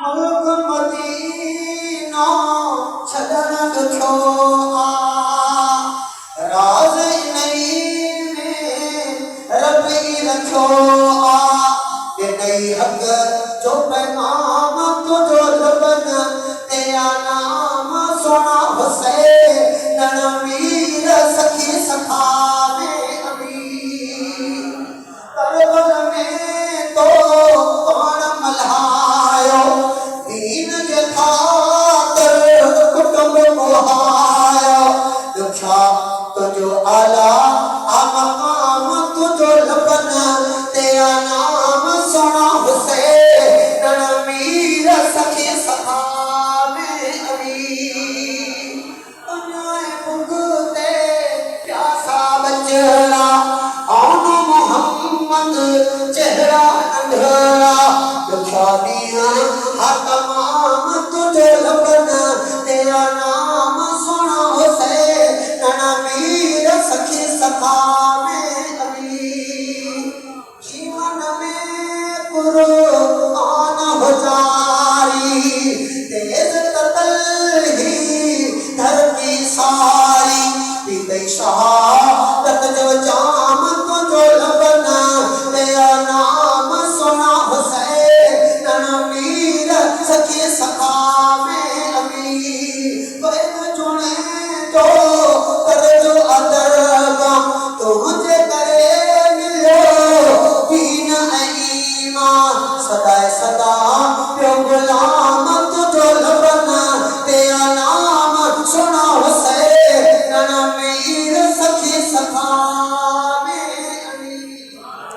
मुल्क मदीना छदन दुखो राज नहीं में रब ही रखो ये नई हक जो पैगाम तुझो लबन तेरा नाम सोना हुसैन रणवीर सखी सखा में अभी करबल में तो कौन मल्हायो दीन के खातिर कुटुंब मुहायो दुखा तुझो आला मकाम तुझो लबन तेरा नाम सोना हुसैन रणवीर सखी सखा में अभी अन्याय भुगते प्यासा बचड़ा आन मोहम्मद चेहरा अंधेरा दुखानियां हर तमाम तुझे लबन